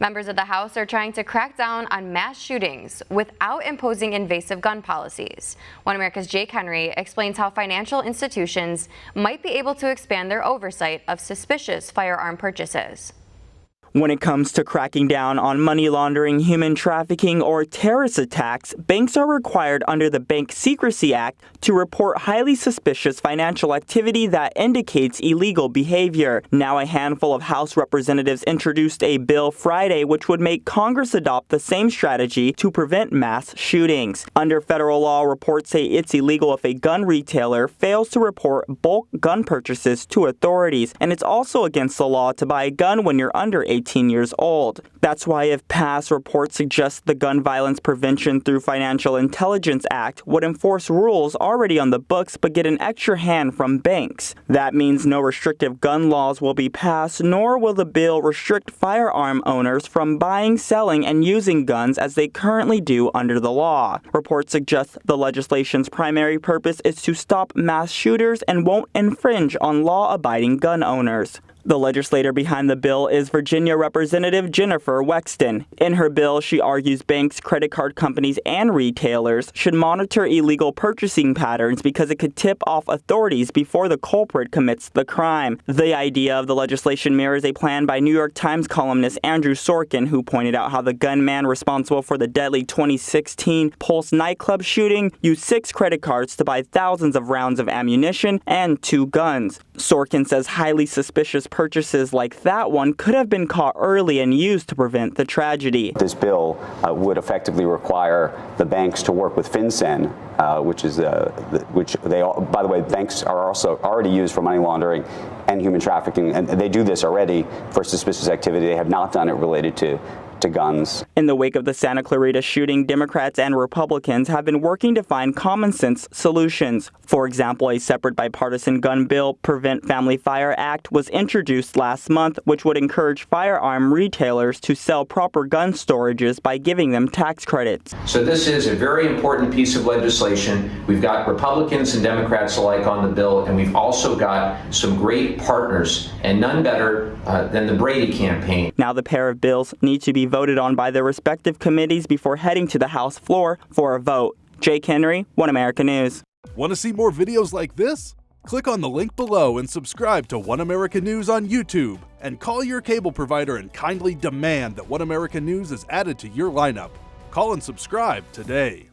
Members of the House are trying to crack down on mass shootings without imposing invasive gun policies. One America's Jake Henry explains how financial institutions might be able to expand their oversight of suspicious firearm purchases. When it comes to cracking down on money laundering, human trafficking, or terrorist attacks, banks are required under the Bank Secrecy Act to report highly suspicious financial activity that indicates illegal behavior. Now, a handful of House representatives introduced a bill Friday which would make Congress adopt the same strategy to prevent mass shootings. Under federal law, reports say it's illegal if a gun retailer fails to report bulk gun purchases to authorities, and it's also against the law to buy a gun when you're under 18 years old. That's why if past reports suggest the Gun Violence Prevention through Financial Intelligence Act would enforce rules already on the books but get an extra hand from banks. That means no restrictive gun laws will be passed, nor will the bill restrict firearm owners from buying, selling, and using guns as they currently do under the law. Reports suggest the legislation's primary purpose is to stop mass shooters and won't infringe on law-abiding gun owners. The legislator behind the bill is Virginia Representative Jennifer Wexton. In her bill, she argues banks, credit card companies, and retailers should monitor illegal purchasing patterns because it could tip off authorities before the culprit commits the crime. The idea of the legislation mirrors a plan by New York Times columnist Andrew Sorkin, who pointed out how the gunman responsible for the deadly 2016 Pulse nightclub shooting used 6 credit cards to buy thousands of rounds of ammunition and 2 guns. Sorkin says highly suspicious purchases like that one could have been caught early and used to prevent the tragedy. This bill would effectively require the banks to work with FinCEN, which they, by the way, banks are also already used for money laundering and human trafficking, and they do this already for suspicious activity. They have not done it related to guns. In the wake of the Santa Clarita shooting, Democrats and Republicans have been working to find common sense solutions. For example, a separate bipartisan gun bill, Prevent Family Fire Act, was introduced last month, which would encourage firearm retailers to sell proper gun storages by giving them tax credits. So this is a very important piece of legislation. We've got Republicans and Democrats alike on the bill, and we've also got some great partners, and none better than the Brady campaign. Now the pair of bills need to be voted on by their respective committees before heading to the House floor for a vote. Jake Henry, One America News. Want to see more videos like this? Click on the link below and subscribe to One America News on YouTube. And call your cable provider and kindly demand that One America News is added to your lineup. Call and subscribe today.